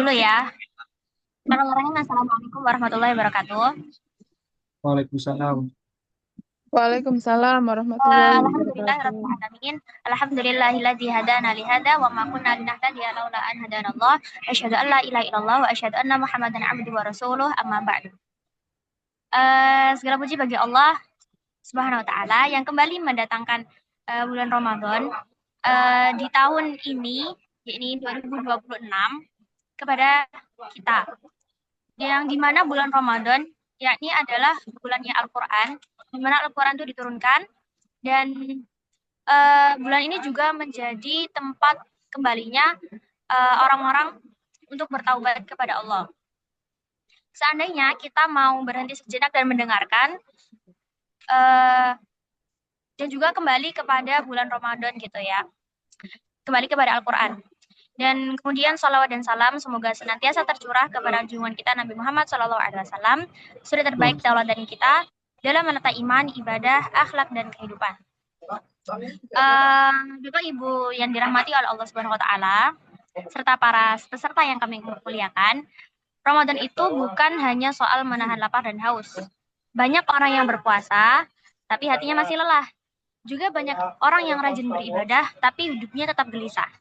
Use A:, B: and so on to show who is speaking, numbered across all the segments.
A: dulu ya. Perkenalkan, Assalamualaikum warahmatullahi wabarakatuh.
B: Waalaikumsalam.
C: Waalaikumsalam warahmatullahi
A: Alhamdulillah
C: wabarakatuh.
A: rabbil alamin. Alhamdulillahilladzi hadana li hadza wa ma kunna linahtadiya laula an hadanallah. Asyhadu an la ilaha illallah wa asyhadu anna Muhammadan abduhu wa rasuluh. Amma ba'du. Segala puji bagi Allah Subhanahu wa taala yang kembali mendatangkan bulan Ramadan di tahun ini, yakni 2026 kepada kita. Yang dimana bulan Ramadan yakni adalah bulannya Al-Quran, di mana Al-Quran itu diturunkan, dan bulan ini juga menjadi tempat kembalinya orang-orang untuk bertaubat kepada Allah. Seandainya kita mau berhenti sejenak dan mendengarkan, dan juga kembali kepada bulan Ramadan gitu ya, kembali kepada Al-Quran. Dan kemudian salawat dan salam semoga senantiasa tercurah kepada junjungan kita Nabi Muhammad SAW, suri terbaik tauladan kita dalam menata iman, ibadah, akhlak, dan kehidupan. Bapak Ibu yang dirahmati oleh Allah Subhanahu Wa Taala, serta para peserta yang kami muliakan, Ramadan itu bukan hanya soal menahan lapar dan haus. Banyak orang yang berpuasa, tapi hatinya masih lelah. Juga banyak orang yang rajin beribadah, tapi hidupnya tetap gelisah.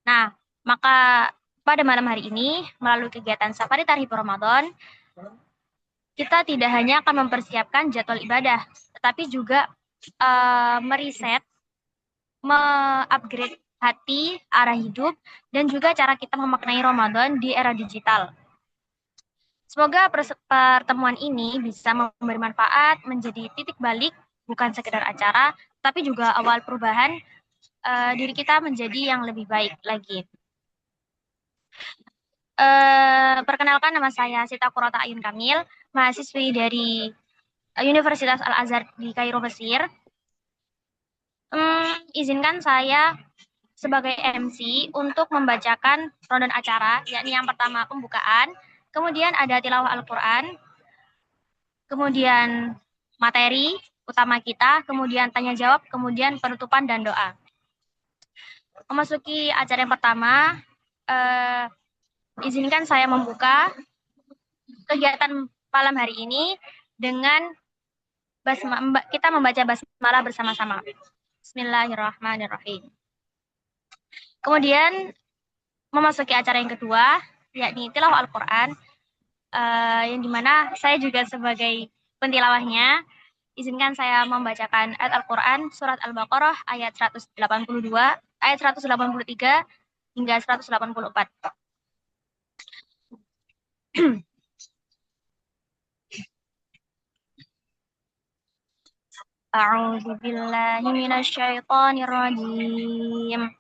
A: Nah, maka pada malam hari ini, melalui kegiatan Safari Tarhib Ramadan, kita tidak hanya akan mempersiapkan jadwal ibadah, tetapi juga meriset, me-upgrade hati, arah hidup, dan juga cara kita memaknai Ramadan di era digital. Semoga pertemuan ini bisa memberi manfaat, menjadi titik balik, bukan sekedar acara, tapi juga awal perubahan diri kita menjadi yang lebih baik lagi. Perkenalkan, nama saya Sita Qurrata Ayun Kamil, mahasiswi dari Universitas Al-Azhar di Kairo, Mesir. Izinkan saya sebagai MC untuk membacakan rundown acara, yakni yang pertama pembukaan, kemudian ada tilawah Al-Quran, kemudian materi utama kita, kemudian tanya jawab, kemudian penutupan dan doa. Memasuki acara yang pertama, izinkan saya membuka kegiatan malam hari ini dengan kita membaca basmalah bersama-sama. Bismillahirrahmanirrahim. Kemudian memasuki acara yang kedua, yakni tilawah Al-Quran, yang dimana saya juga sebagai pentilawahnya. Izinkan saya membacakan ayat Al-Quran surat Al-Baqarah ayat 182, ayat 183 hingga 184. A'udzu billahi minasyaitonir rajim.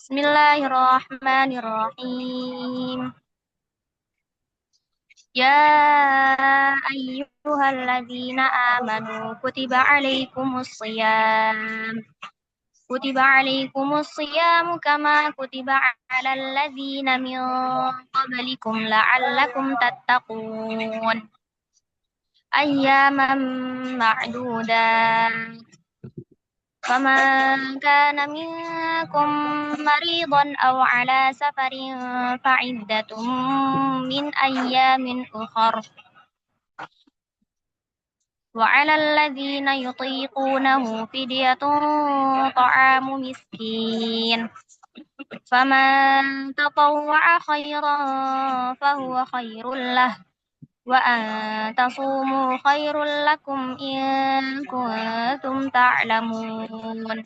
A: Bismillahirrahmanirrahim. Ya ayyuhalladzina amanu kutiba alaikumus shiyam kama kutiba alal ladzina min qablikum la'allakum tattaqun. Ayyaman ma'dudat. فمن كان منكم مريضا أو على سفر فعدة من أيام أخر وعلى الذين يطيقونه فدية طعام مسكين فمن تطوع خيرا فهو خير له وأن تصوموا خير لكم إن كنتم تعلمون.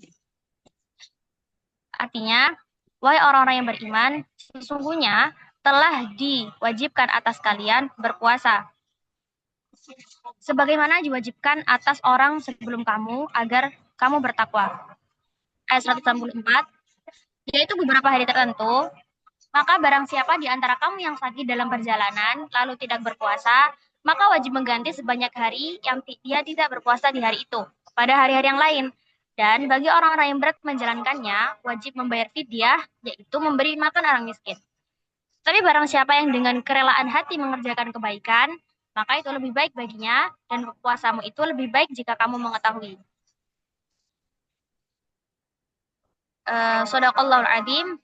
A: Artinya, wahai orang-orang yang beriman, sesungguhnya telah diwajibkan atas kalian berpuasa, sebagaimana diwajibkan atas orang sebelum kamu agar kamu bertakwa. Ayat 164, yaitu beberapa hari tertentu. Maka barang siapa di antara kamu yang sakit dalam perjalanan, lalu tidak berpuasa, maka wajib mengganti sebanyak hari yang dia tidak berpuasa di hari itu, pada hari-hari yang lain. Dan bagi orang-orang yang berat menjalankannya, wajib membayar fidyah, yaitu memberi makan orang miskin. Tapi barang siapa yang dengan kerelaan hati mengerjakan kebaikan, maka itu lebih baik baginya, dan puasamu itu lebih baik jika kamu mengetahui. Shadaqallahul adzim.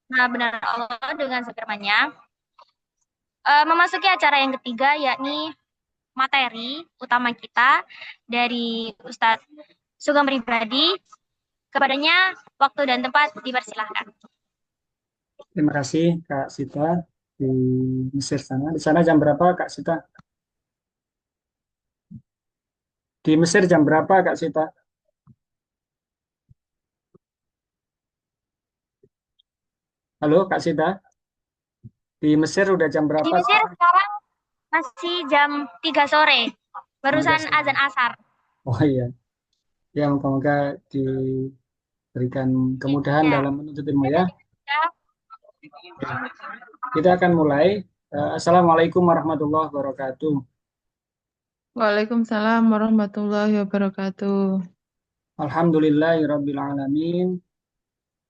A: Nah, benar Allah dengan firman-Nya, memasuki acara yang ketiga, yakni materi utama kita dari Ustadz Sugeng Pribadi. Kepadanya waktu dan tempat dipersilahkan.
B: Terima kasih Kak Sita di Mesir sana. Di sana jam berapa Kak Sita? Di Mesir jam berapa Kak Sita? Halo Kak Sita, di Mesir udah jam
A: Di
B: berapa
A: Mesir
B: sekarang?
A: sekarang masih jam 3 sore,
B: Tiga
A: barusan
B: sore.
A: azan asar.
B: Oh iya, ya moga-moga diberikan kemudahan
A: Ya,
B: dalam menuntut ilmu ya.
A: dan juga
B: Oke. Kita akan mulai. Assalamualaikum warahmatullahi wabarakatuh.
C: Waalaikumsalam warahmatullahi wabarakatuh.
B: Alhamdulillahirabbil alamin.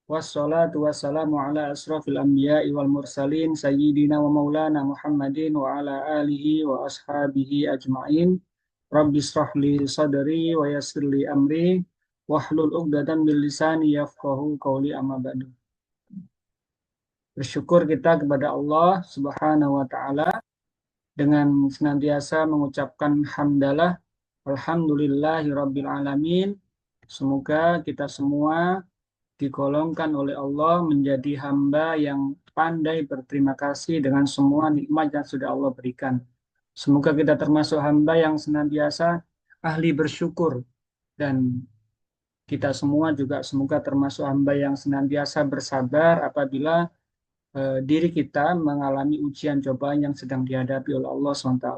B: Wassalatu wassalamu ala asrafil anbiya'i wal mursalin sayyidina wa maulana Muhammadin wa ala alihi wa ashabihi ajma'in. Rabbi israh li sadri wa yassir li amri wahlul 'uqdatam min lisani yafqahu qawli amma ba'du. Bersyukur kita kepada Allah Subhanahu wa taala dengan senantiasa mengucapkan hamdalah alhamdulillahi rabbil alamin. Semoga kita semua digolongkan oleh Allah menjadi hamba yang pandai berterima kasih dengan semua nikmat yang sudah Allah berikan. Semoga kita termasuk hamba yang senantiasa ahli bersyukur, dan kita semua juga semoga termasuk hamba yang senantiasa bersabar apabila diri kita mengalami ujian cobaan yang sedang dihadapi oleh Allah SWT.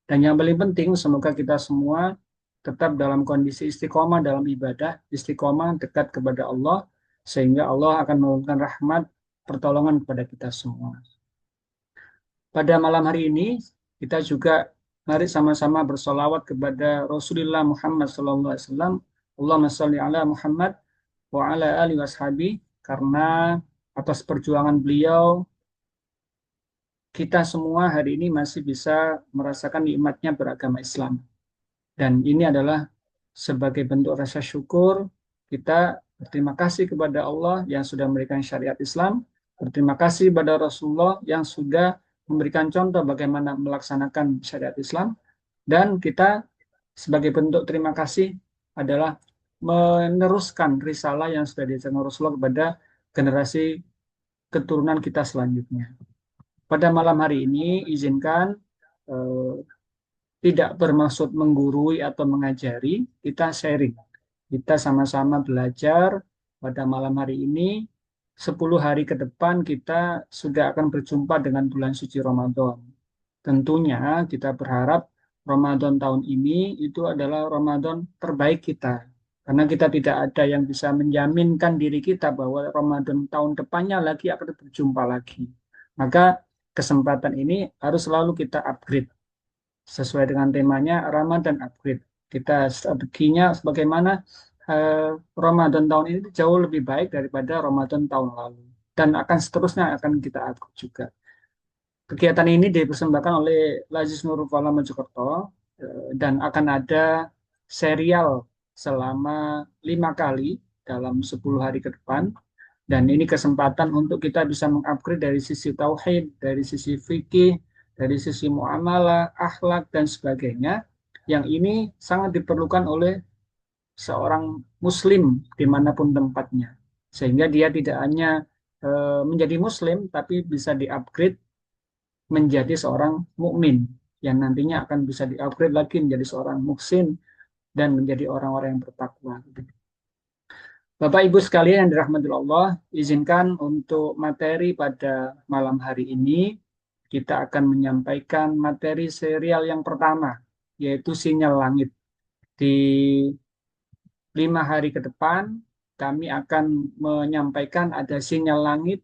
B: Dan yang paling penting, semoga kita semua tetap dalam kondisi istiqomah dalam ibadah, istiqomah dekat kepada Allah, sehingga Allah akan menurunkan rahmat pertolongan kepada kita semua. Pada malam hari ini, kita juga mari sama-sama bersolawat kepada Rasulullah Muhammad SAW. Allahumma sholli ala Muhammad wa ala ali washabi, karena atas perjuangan beliau kita semua hari ini masih bisa merasakan nikmatnya beragama Islam. Dan ini adalah sebagai bentuk rasa syukur kita berterima kasih kepada Allah yang sudah memberikan syariat Islam, berterima kasih kepada Rasulullah yang sudah memberikan contoh bagaimana melaksanakan syariat Islam, dan kita sebagai bentuk terima kasih adalah meneruskan risalah yang sudah diajarkan Rasulullah kepada generasi keturunan kita selanjutnya. Pada malam hari ini, izinkan eh, tidak bermaksud menggurui atau mengajari, kita sharing. Kita sama-sama belajar pada malam hari ini. 10 hari ke depan kita sudah akan berjumpa dengan bulan suci Ramadan. Tentunya kita berharap Ramadan tahun ini itu adalah Ramadan terbaik kita. Karena kita tidak ada yang bisa menjaminkan diri kita bahwa Ramadan tahun depannya lagi akan berjumpa lagi. Maka kesempatan ini harus selalu kita upgrade sesuai dengan temanya Ramadan upgrade. Kita strateginya bagaimana Ramadan tahun ini jauh lebih baik daripada Ramadan tahun lalu, dan akan seterusnya akan kita upgrade juga. Kegiatan ini dipersembahkan oleh Lazis Nurul Fala Mojokerto, dan akan ada serial selama 5 kali dalam 10 hari ke depan. Dan ini kesempatan untuk kita bisa mengupgrade dari sisi tauhid, dari sisi fikih, dari sisi muamalah, akhlak, dan sebagainya. Yang ini sangat diperlukan oleh seorang muslim dimanapun tempatnya. Sehingga dia tidak hanya menjadi muslim, tapi bisa di-upgrade menjadi seorang mukmin yang nantinya akan bisa di-upgrade lagi menjadi seorang muhsin dan menjadi orang-orang yang bertakwa. Bapak Ibu sekalian yang dirahmati Allah, izinkan untuk materi pada malam hari ini kita akan menyampaikan materi serial yang pertama, yaitu Sinyal Langit. Di 5 hari ke depan kami akan menyampaikan ada sinyal langit,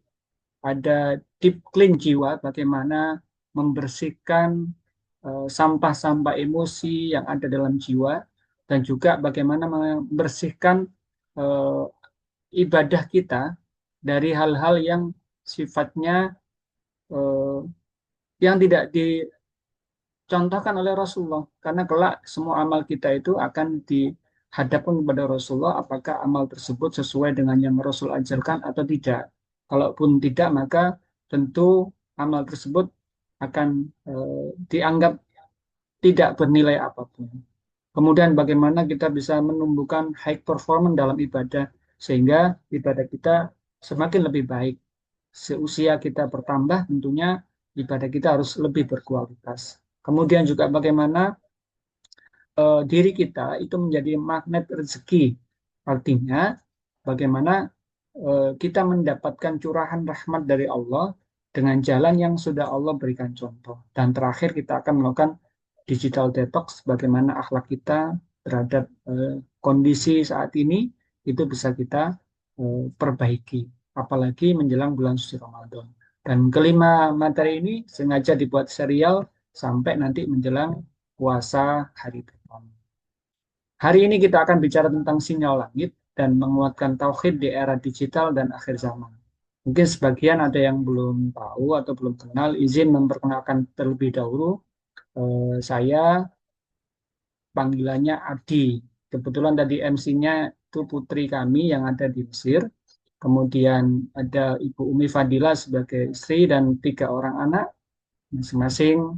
B: ada deep clean jiwa, bagaimana membersihkan sampah-sampah emosi yang ada dalam jiwa, dan juga bagaimana membersihkan eh, ibadah kita dari hal-hal yang sifatnya eh, yang tidak dicontohkan oleh Rasulullah. Karena kelak semua amal kita itu akan dihadapkan kepada Rasulullah, apakah amal tersebut sesuai dengan yang Rasul ajarkan atau tidak. Kalaupun tidak, maka tentu amal tersebut akan dianggap tidak bernilai apapun. Kemudian bagaimana kita bisa menumbuhkan high performance dalam ibadah sehingga ibadah kita semakin lebih baik. Seusia kita bertambah, tentunya ibadah kita harus lebih berkualitas. Kemudian juga bagaimana diri kita itu menjadi magnet rezeki. Artinya bagaimana kita mendapatkan curahan rahmat dari Allah dengan jalan yang sudah Allah berikan contoh. Dan terakhir kita akan melakukan digital detox, bagaimana akhlak kita terhadap kondisi saat ini itu bisa kita perbaiki, apalagi menjelang bulan suci Ramadan. Dan kelima materi ini sengaja dibuat serial sampai nanti menjelang puasa hari pertama. Hari ini kita akan bicara tentang sinyal langit dan menguatkan tauhid di era digital dan akhir zaman. Mungkin sebagian ada yang belum tahu atau belum kenal, izin memperkenalkan terlebih dahulu. Saya panggilannya Adi. Kebetulan tadi MC-nya itu putri kami yang ada di Mesir. Kemudian ada Ibu Umi Fadila sebagai istri dan 3 orang anak masing-masing.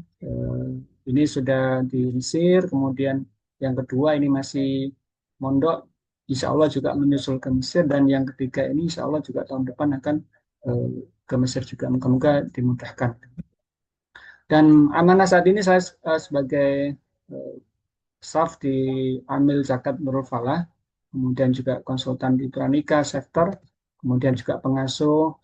B: Ini sudah di Mesir. Kemudian yang kedua ini masih mondok. Insya Allah juga menyusul ke Mesir. Dan yang ketiga ini insya Allah juga tahun depan akan ke Mesir juga. Moga-moga dimudahkan. Dan amanah saat ini saya sebagai staff di Amil Zakat Nurul Falah, kemudian juga konsultan di Pranika Sektor, kemudian juga pengasuh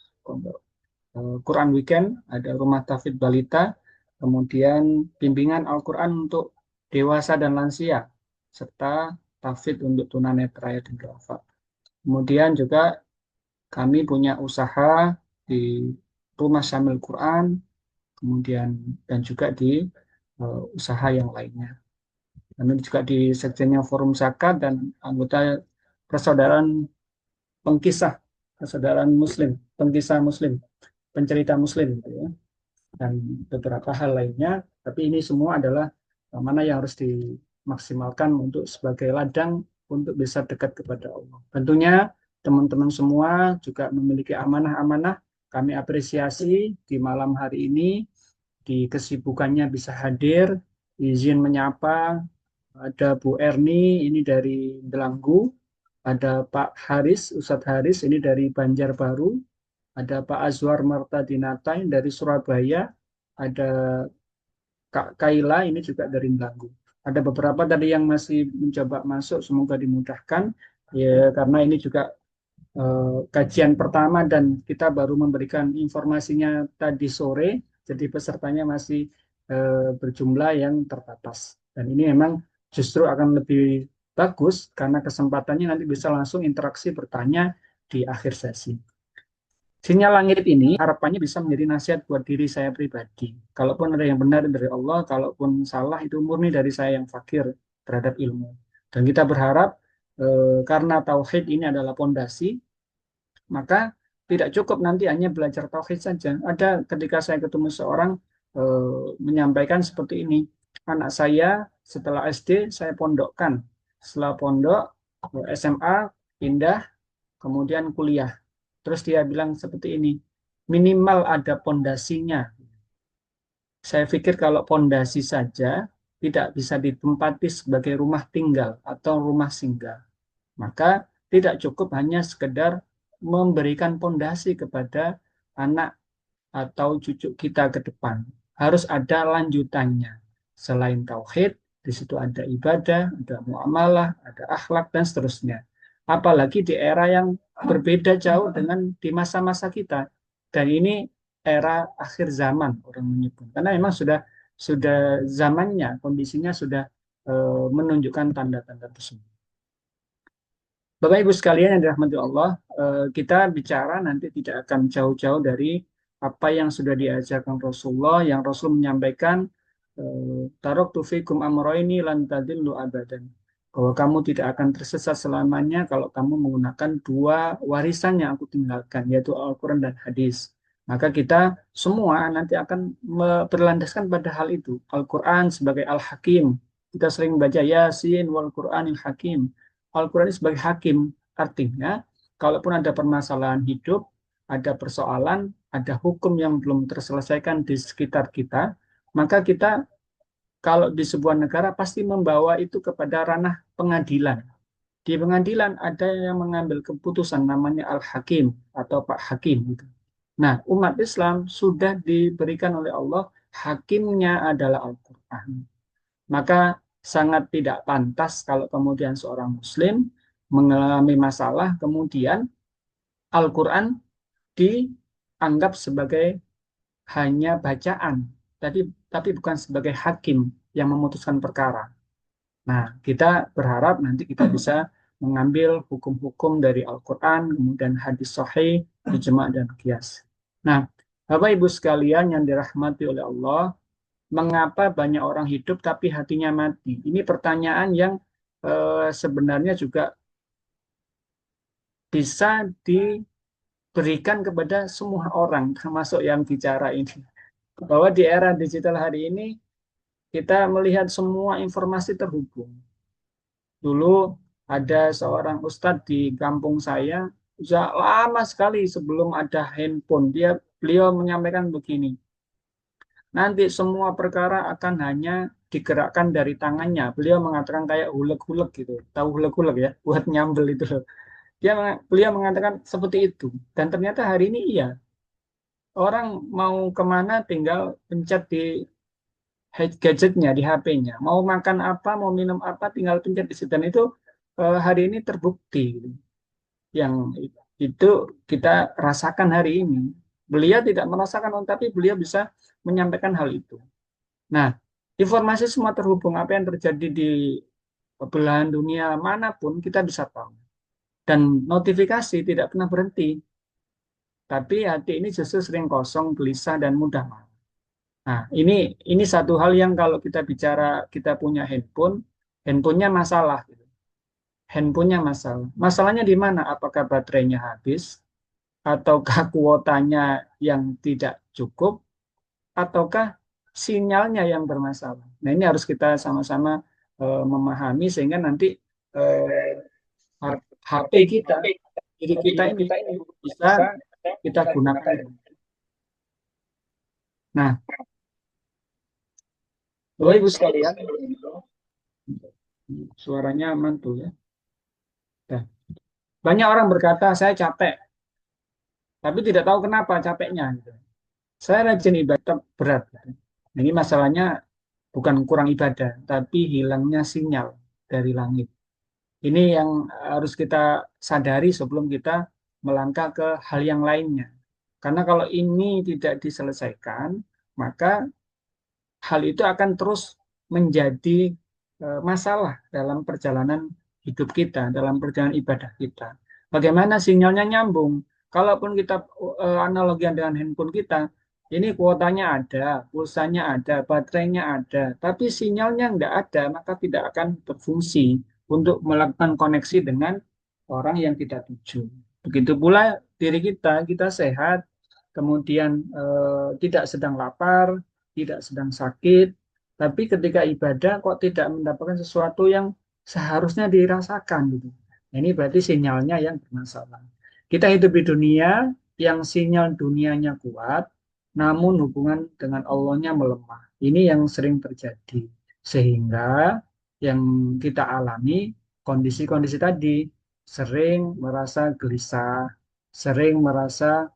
B: Quran Weekend, ada Rumah Tafid Balita, kemudian bimbingan Al-Quran untuk dewasa dan lansia, serta tafid untuk tunanetra dan duafa. Kemudian juga kami punya usaha di Rumah Syamil Quran, kemudian dan juga di usaha yang lainnya. Kami juga di sekjennya Forum Zakat dan anggota persaudaraan persaudaraan Muslim, pengkisah Muslim, pencerita Muslim, gitu ya, dan beberapa hal lainnya. Tapi ini semua adalah mana yang harus dimaksimalkan untuk sebagai ladang untuk bisa dekat kepada Allah. Tentunya teman-teman semua juga memiliki amanah-amanah. Kami apresiasi di malam hari ini, di kesibukannya bisa hadir, izin menyapa. Ada Bu Erni, ini dari Delanggu. Ada Pak Haris, Ustadz Haris, ini dari Banjarbaru. Ada Pak Azwar Martadinata dari Surabaya. Ada Kak Kaila, ini juga dari Delanggu. Ada beberapa tadi yang masih mencoba masuk, semoga dimudahkan. Ya, karena ini juga kajian pertama dan kita baru memberikan informasinya tadi sore, jadi pesertanya masih berjumlah yang terbatas. Dan ini memang justru akan lebih bagus karena kesempatannya nanti bisa langsung interaksi bertanya di akhir sesi. Sinyal langit ini harapannya bisa menjadi nasihat buat diri saya pribadi. Kalaupun ada yang benar dari Allah, kalaupun salah itu murni dari saya yang fakir terhadap ilmu. Dan kita berharap karena tauhid ini adalah pondasi, maka tidak cukup nanti hanya belajar tauhid saja. Ada ketika saya ketemu seorang menyampaikan seperti ini, anak saya setelah SD saya pondokkan, setelah pondok SMA pindah, kemudian kuliah. Terus dia bilang seperti ini, minimal ada pondasinya. Saya pikir kalau pondasi saja tidak bisa ditempati sebagai rumah tinggal atau rumah singgah, maka tidak cukup hanya sekedar memberikan pondasi kepada anak atau cucu kita ke depan. Harus ada lanjutannya. Selain tauhid, di situ ada ibadah, ada muamalah, ada akhlak, dan seterusnya. Apalagi di era yang berbeda jauh dengan di masa-masa kita. Dan ini era akhir zaman orang menyebut. Karena memang sudah zamannya, kondisinya sudah menunjukkan tanda-tanda tersebut. Bapak Ibu sekalian yang dirahmati Allah, kita bicara nanti tidak akan jauh-jauh dari apa yang sudah diajarkan Rasulullah, yang Rasul menyampaikan, taraktu fikum amroini lan tadillu abadan. Bahwa kamu tidak akan tersesat selamanya kalau kamu menggunakan 2 warisan yang aku tinggalkan, yaitu Al-Quran dan hadis. Maka kita semua nanti akan berlandaskan pada hal itu. Al-Quran sebagai Al-Hakim. Kita sering baca Yasin wal Quranil Hakim. Al-Quran sebagai hakim, artinya kalaupun ada permasalahan hidup, ada persoalan, ada hukum yang belum terselesaikan di sekitar kita, maka kita kalau di sebuah negara pasti membawa itu kepada ranah pengadilan. Di pengadilan ada yang mengambil keputusan namanya Al-Hakim atau Pak Hakim gitu. Nah, umat Islam sudah diberikan oleh Allah hakimnya adalah Al-Quran. Maka sangat tidak pantas kalau kemudian seorang Muslim mengalami masalah, kemudian Al-Quran dianggap sebagai hanya bacaan, tapi bukan sebagai hakim yang memutuskan perkara. Nah, kita berharap nanti kita bisa mengambil hukum-hukum dari Al-Quran, kemudian hadis sahih, ijma' dan qiyas. Nah, Bapak Ibu sekalian yang dirahmati oleh Allah, mengapa banyak orang hidup tapi hatinya mati? Ini pertanyaan yang sebenarnya juga bisa diberikan kepada semua orang, termasuk yang bicara ini. Bahwa di era digital hari ini, kita melihat semua informasi terhubung. Dulu ada seorang ustadz di kampung saya, sudah lama sekali sebelum ada handphone, beliau menyampaikan begini, nanti semua perkara akan hanya digerakkan dari tangannya. Beliau mengatakan kayak hulek-hulek gitu. Tahu hulek-hulek ya? Buat nyambel itu loh. Beliau mengatakan seperti itu. Dan ternyata hari ini iya. Orang mau kemana tinggal pencet di gadgetnya, di HP-nya. Mau makan apa, mau minum apa, tinggal pencet di situ. Dan itu hari ini terbukti. Gitu. Yang itu kita rasakan hari ini. Beliau tidak merasakan, tapi beliau bisa menyampaikan hal itu. Nah, informasi semua terhubung. Apa yang terjadi di belahan dunia manapun kita bisa tahu. Dan notifikasi tidak pernah berhenti. Tapi hati ini justru sering kosong, gelisah, dan mudah marah. Nah, ini satu hal yang kalau kita bicara kita punya handphone, handphonenya masalah. Gitu. Handphonenya masalah. Masalahnya di mana? Apakah baterainya habis? Ataukah kuotanya yang tidak cukup? Ataukah sinyalnya yang bermasalah? Nah, ini harus kita sama-sama memahami sehingga nanti HP kita, diri kita ini bisa kita gunakan. Nah, Bapak Ibu sekalian, suaranya aman tuh ya. Nah, banyak orang berkata saya capek, tapi tidak tahu kenapa capeknya. Gitu. Saya rajin ibadah berat. Gitu. Nah, ini masalahnya bukan kurang ibadah, tapi hilangnya sinyal dari langit. Ini yang harus kita sadari sebelum kita melangkah ke hal yang lainnya. Karena kalau ini tidak diselesaikan, maka hal itu akan terus menjadi masalah dalam perjalanan hidup kita, dalam perjalanan ibadah kita. Bagaimana sinyalnya nyambung? Kalaupun kita analogian dengan handphone kita, ini kuotanya ada, pulsanya ada, baterainya ada, tapi sinyalnya nggak ada, maka tidak akan berfungsi untuk melakukan koneksi dengan orang yang kita tuju. Begitu pula diri kita sehat, kemudian tidak sedang lapar, tidak sedang sakit, tapi ketika ibadah kok tidak mendapatkan sesuatu yang seharusnya dirasakan gitu. Nah, ini berarti sinyalnya yang bermasalah. Kita hidup di dunia yang sinyal dunianya kuat, namun hubungan dengan Allahnya melemah. Ini yang sering terjadi. Sehingga yang kita alami kondisi-kondisi tadi sering merasa gelisah, sering merasa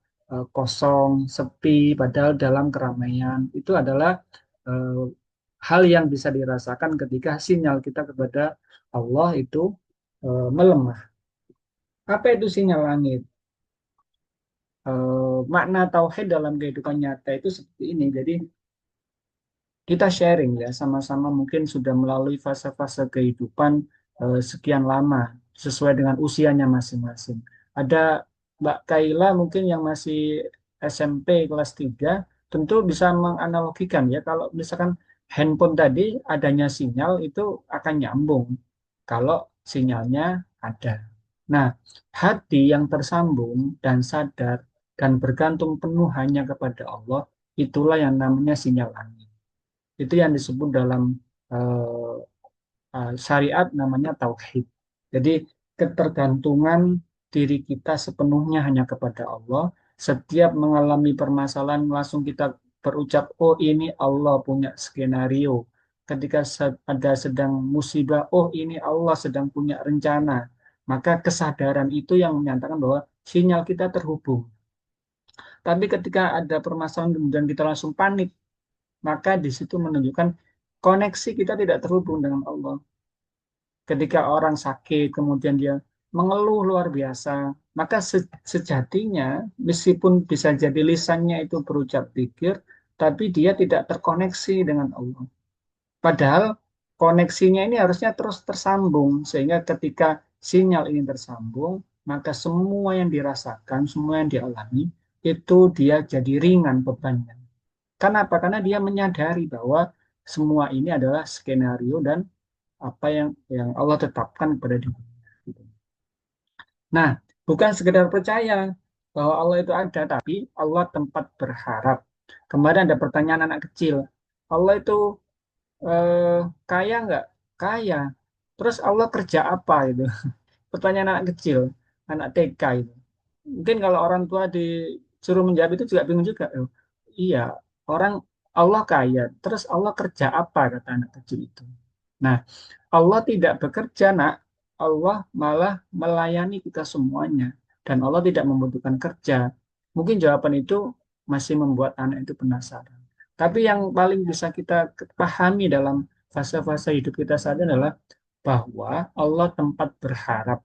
B: kosong, sepi, padahal dalam keramaian. Itu adalah eh, hal yang bisa dirasakan ketika sinyal kita kepada Allah itu melemah. Apa itu sinyal langit? Makna tauhid dalam kehidupan nyata itu seperti ini. Jadi kita sharing ya, sama-sama mungkin sudah melalui fase-fase kehidupan sekian lama sesuai dengan usianya masing-masing. Ada Mbak Kaila mungkin yang masih SMP kelas 3 tentu bisa menganalogikan ya, kalau misalkan handphone tadi adanya sinyal itu akan nyambung kalau sinyalnya ada. Nah, hati yang tersambung dan sadar dan bergantung penuh hanya kepada Allah, itulah yang namanya sinyal angin. Itu yang disebut dalam uh, syariat namanya tauhid. Jadi ketergantungan diri kita sepenuhnya hanya kepada Allah, Setiap mengalami permasalahan langsung kita berucap, oh ini Allah punya skenario. Ketika ada sedang musibah, oh ini Allah sedang punya rencana. Maka kesadaran itu yang menyatakan bahwa sinyal kita terhubung. Tapi ketika ada permasalahan kemudian kita langsung panik, maka di situ menunjukkan koneksi kita tidak terhubung dengan Allah. Ketika orang sakit, kemudian dia mengeluh luar biasa, maka sejatinya meskipun bisa jadi lisannya itu berucap zikir, tapi dia tidak terkoneksi dengan Allah. Padahal koneksinya ini harusnya terus tersambung, sehingga ketika sinyal ini tersambung, maka semua yang dirasakan, semua yang dialami, itu dia jadi ringan bebannya. Kenapa? Karena dia menyadari bahwa semua ini adalah skenario dan apa yang Allah tetapkan kepada diri. Nah, bukan sekedar percaya bahwa Allah itu ada, tapi Allah tempat berharap. Kemarin ada pertanyaan anak kecil, Allah itu kaya nggak? Kaya. Terus Allah kerja apa itu? Pertanyaan anak kecil, anak TK itu. Mungkin kalau orang tua disuruh menjawab itu juga bingung juga. Oh, iya, orang Allah kaya. Terus Allah kerja apa, kata anak kecil itu? Nah, Allah tidak bekerja, nak. Allah malah melayani kita semuanya. Dan Allah tidak membutuhkan kerja. Mungkin jawaban itu masih membuat anak itu penasaran. Tapi yang paling bisa kita pahami dalam fase-fase hidup kita saat ini adalah bahwa Allah tempat berharap.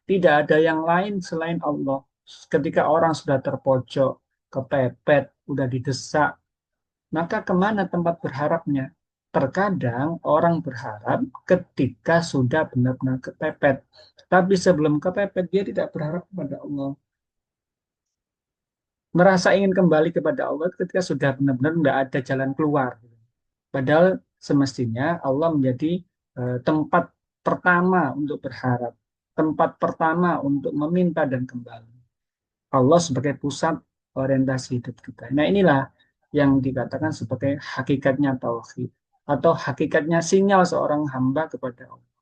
B: Tidak ada yang lain selain Allah. Ketika orang sudah terpojok, kepepet, sudah didesak, maka kemana tempat berharapnya? Terkadang orang berharap ketika sudah benar-benar kepepet. Tapi sebelum kepepet, dia tidak berharap kepada Allah. Merasa ingin kembali kepada Allah ketika sudah benar-benar tidak ada jalan keluar. Padahal semestinya Allah menjadi tempat pertama untuk berharap. Tempat pertama untuk meminta dan kembali. Allah sebagai pusat orientasi hidup kita. Nah, inilah yang dikatakan sebagai hakikatnya tauhid atau hakikatnya sinyal seorang hamba kepada Allah.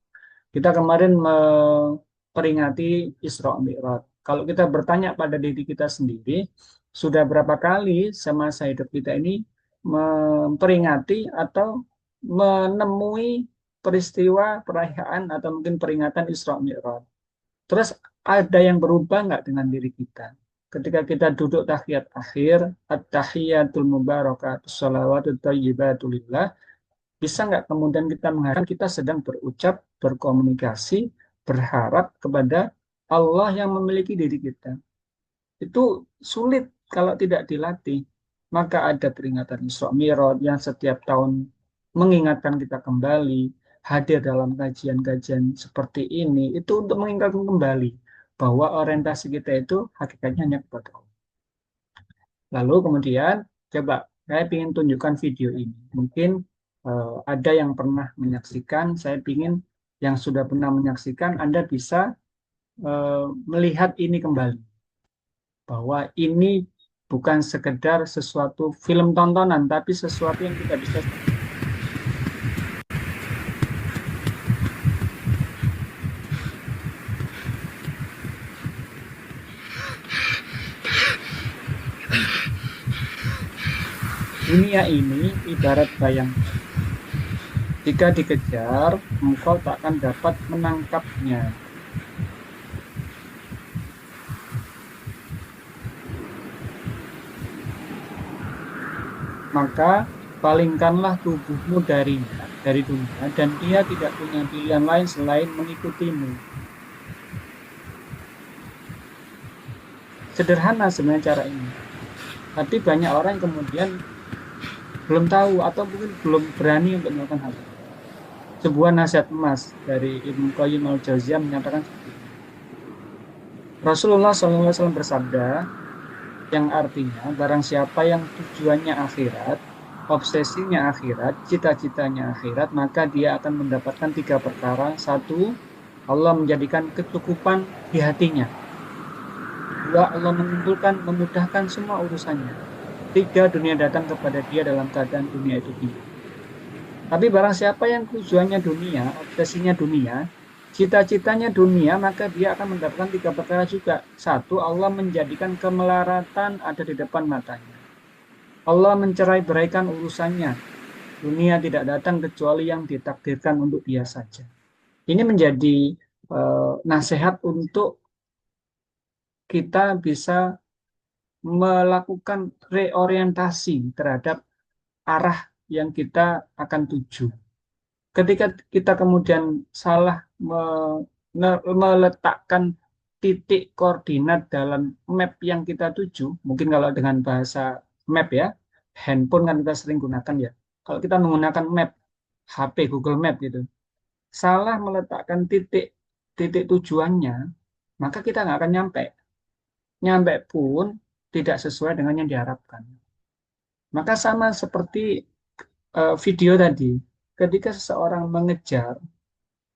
B: Kita kemarin memperingati Isra Mi'raj. Kalau kita bertanya pada diri kita sendiri, sudah berapa kali semasa hidup kita ini memperingati atau menemui peristiwa perayaan atau mungkin peringatan Isra Mi'raj. Terus ada yang berubah nggak dengan diri kita? Ketika kita duduk tahiyat akhir, at-tahiyatul mubarakatus shalawatut thayyibatulillah, bisa nggak kemudian kita mengharap kita sedang berucap, berkomunikasi, berharap kepada Allah yang memiliki diri kita. Itu sulit kalau tidak dilatih. Maka ada peringatan Isra Mi'raj yang setiap tahun mengingatkan kita kembali, hadir dalam kajian-kajian seperti ini, itu untuk mengingatkan kembali bahwa orientasi kita itu hakikatnya hanya kepada Allah. Lalu kemudian, coba saya ingin tunjukkan video ini. Mungkin ada yang pernah menyaksikan, saya ingin yang sudah pernah menyaksikan, Anda bisa melihat ini kembali. Bahwa ini bukan sekedar sesuatu film tontonan, tapi sesuatu yang kita bisa. Dunia ini ibarat bayang. Jika dikejar, engkau tak akan dapat menangkapnya. Maka palingkanlah tubuhmu dari dunia, dan dia tidak punya pilihan lain selain mengikutimu. Sederhana sebenarnya cara ini. Tapi banyak orang yang kemudian belum tahu atau mungkin belum berani untuk melakukan hal itu. Sebuah nasihat emas dari Ibnu Qayyim al-Jauziyah menyatakan seperti ini. Rasulullah SAW bersabda, yang artinya barang siapa yang tujuannya akhirat, obsesinya akhirat, cita-citanya akhirat, maka dia akan mendapatkan 3 perkara. 1, Allah menjadikan kecukupan di hatinya. 2, Allah mengumpulkan, memudahkan semua urusannya. 3, dunia datang kepada dia dalam keadaan dunia itu tinggi. Tapi barang siapa yang tujuannya dunia, obsesinya dunia, cita-citanya dunia, maka dia akan mendapatkan 3 perkara juga. Satu, Allah menjadikan kemelaratan ada di depan matanya. Allah mencerai beraikan urusannya. Dunia tidak datang kecuali yang ditakdirkan untuk dia saja. Ini menjadi nasihat untuk kita bisa melakukan reorientasi terhadap arah yang kita akan tuju. Ketika kita kemudian salah meletakkan titik koordinat dalam map yang kita tuju, mungkin kalau dengan bahasa map ya, handphone kan kita sering gunakan ya. Kalau kita menggunakan map, HP, Google Map gitu, salah meletakkan titik titik tujuannya, maka kita nggak akan nyampe. Nyampe pun tidak sesuai dengan yang diharapkan. Maka sama seperti video tadi, ketika seseorang mengejar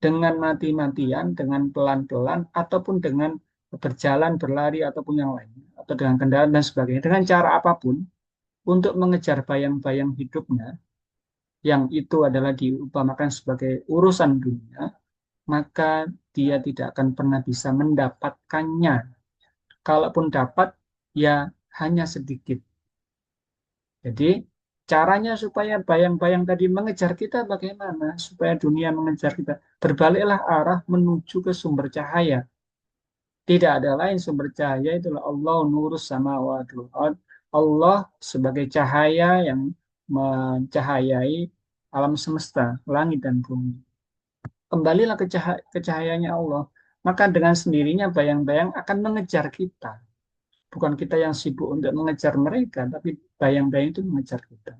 B: dengan mati-matian, dengan pelan-pelan, ataupun dengan berjalan, berlari, ataupun yang lain, atau dengan kendaraan dan sebagainya, dengan cara apapun, untuk mengejar bayang-bayang hidupnya, yang itu adalah diupamakan sebagai urusan dunia, maka dia tidak akan pernah bisa mendapatkannya. Kalaupun dapat, ya hanya sedikit. Jadi, caranya supaya bayang-bayang tadi mengejar kita bagaimana? Supaya dunia mengejar kita. Berbaliklah arah menuju ke sumber cahaya. Tidak ada lain sumber cahaya, itulah Allah nurus samawati wal ard. Allah sebagai cahaya yang mencahayai alam semesta, langit dan bumi. Kembalilah ke cahayanya Allah. Maka dengan sendirinya bayang-bayang akan mengejar kita. Bukan kita yang sibuk untuk mengejar mereka, tapi bayang-bayang itu mengejar kita.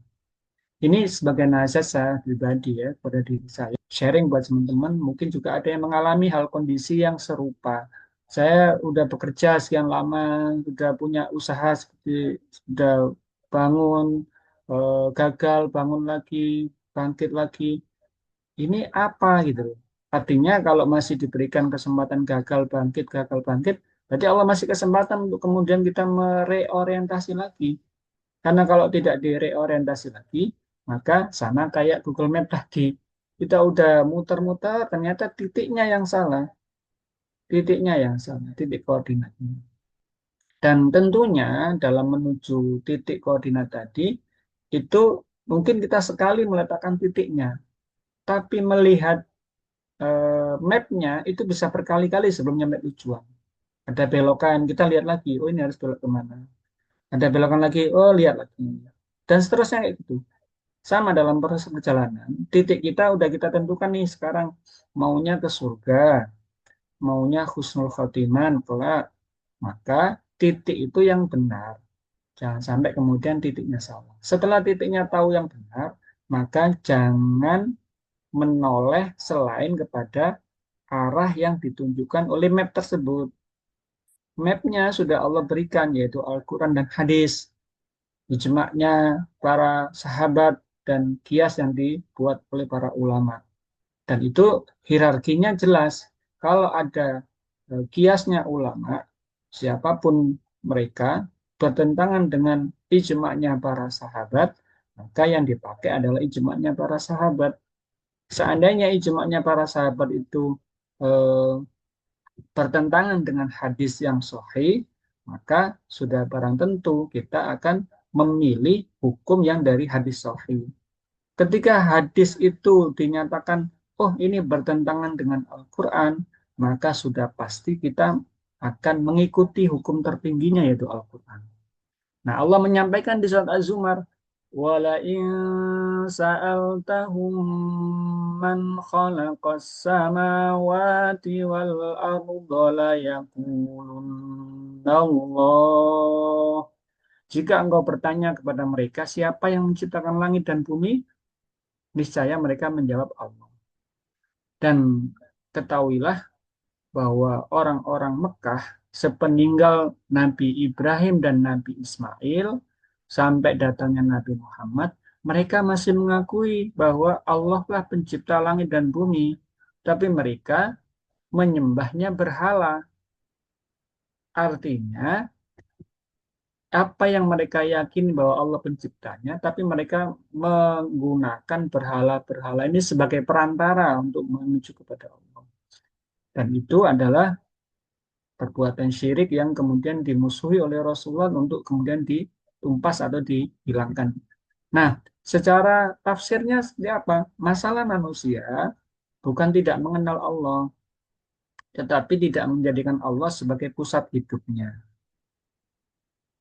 B: Ini sebagai nasihat saya pribadi ya pada diri saya. Sharing buat teman-teman, mungkin juga ada yang mengalami hal kondisi yang serupa. Saya udah bekerja sekian lama, sudah punya usaha seperti sudah bangun, gagal, bangun lagi, bangkit lagi. Ini apa gitu loh. Artinya kalau masih diberikan kesempatan gagal bangkit, berarti Allah masih kesempatan untuk kemudian kita mereorientasi lagi. Karena kalau tidak direorientasi lagi, maka sama kayak Google Map tadi. Kita udah muter-muter, ternyata titiknya yang salah, titik koordinatnya. Dan tentunya dalam menuju titik koordinat tadi, itu mungkin kita sekali meletakkan titiknya, tapi melihat mapnya itu bisa berkali-kali sebelumnya map tujuan. Ada belokan, kita lihat lagi, oh ini harus belok kemana. Ada belokan lagi, oh lihat lagi. Dan seterusnya kayak gitu. Sama dalam proses perjalanan, titik kita udah kita tentukan nih sekarang maunya ke surga, maunya husnul khotimah kelak, maka titik itu yang benar. Jangan sampai kemudian titiknya salah. Setelah titiknya tahu yang benar, maka jangan menoleh selain kepada arah yang ditunjukkan oleh map tersebut. Mapnya sudah Allah berikan, yaitu Al-Quran dan hadis, ijma'nya para sahabat, dan kias yang dibuat oleh para ulama. Dan itu hierarkinya jelas. Kalau ada kiasnya ulama, siapapun mereka, bertentangan dengan ijma'nya para sahabat, maka yang dipakai adalah ijma'nya para sahabat. Seandainya ijma'nya para sahabat itu eh, bertentangan dengan hadis yang sahih, maka sudah barang tentu kita akan memilih hukum yang dari hadis sahih. Ketika hadis itu dinyatakan, oh ini bertentangan dengan Al-Quran, maka sudah pasti kita akan mengikuti hukum tertingginya yaitu Al-Quran. Nah, Allah menyampaikan di surat Az-Zumar, wala in sa'altahum man khalaqas samawati wal arda la yaqulunna Allah. Jika engkau bertanya kepada mereka, siapa yang menciptakan langit dan bumi? Niscaya mereka menjawab Allah. Dan ketahuilah bahwa orang-orang Mekah sepeninggal Nabi Ibrahim dan Nabi Ismail sampai datangnya Nabi Muhammad, mereka masih mengakui bahwa Allah lah pencipta langit dan bumi, tapi mereka menyembahnya berhala. Artinya, apa yang mereka yakini bahwa Allah penciptanya, tapi mereka menggunakan berhala-berhala ini sebagai perantara untuk menuju kepada Allah. Dan itu adalah perbuatan syirik yang kemudian dimusuhi oleh Rasulullah untuk kemudian ditumpas atau dihilangkan. Nah, secara tafsirnya seperti apa? Masalah manusia bukan tidak mengenal Allah, tetapi tidak menjadikan Allah sebagai pusat hidupnya.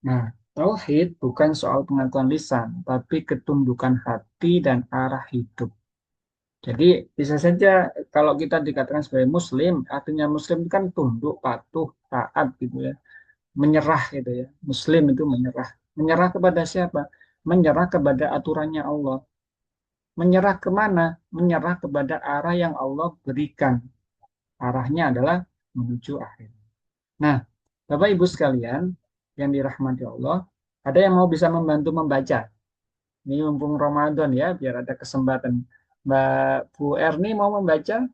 B: Nah, tauhid bukan soal pengakuan lisan, tapi ketundukan hati dan arah hidup. Jadi bisa saja kalau kita dikatakan sebagai muslim, artinya muslim itu kan tunduk, patuh, taat gitu ya, menyerah gitu ya. Muslim itu menyerah. Menyerah kepada siapa? Menyerah kepada aturannya Allah. Menyerah kemana? Menyerah kepada arah yang Allah berikan. Arahnya adalah menuju akhir. Nah, Bapak Ibu sekalian yang dirahmati Allah, ada yang mau bisa membantu membaca? Ini mumpung Ramadan ya, biar ada kesempatan. Mbak Bu Erni mau membaca?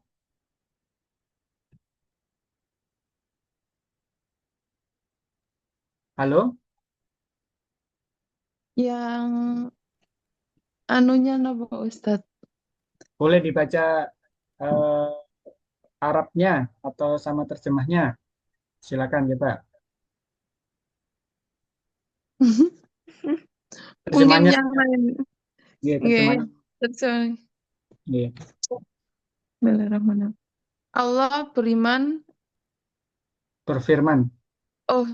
B: Halo?
C: Yang anunya napa Ustadz?
B: Boleh dibaca eh, Arabnya atau sama terjemahnya? Silakan ya Pak.
C: Mungkin
B: Terjemahnya,
C: yang lain.
B: ya,
C: Nggih,
B: terjemahnya.
C: terus
B: Ya.
C: Bismillahirrahmanirrahim. Allah beriman,
B: Berfirman.
C: oh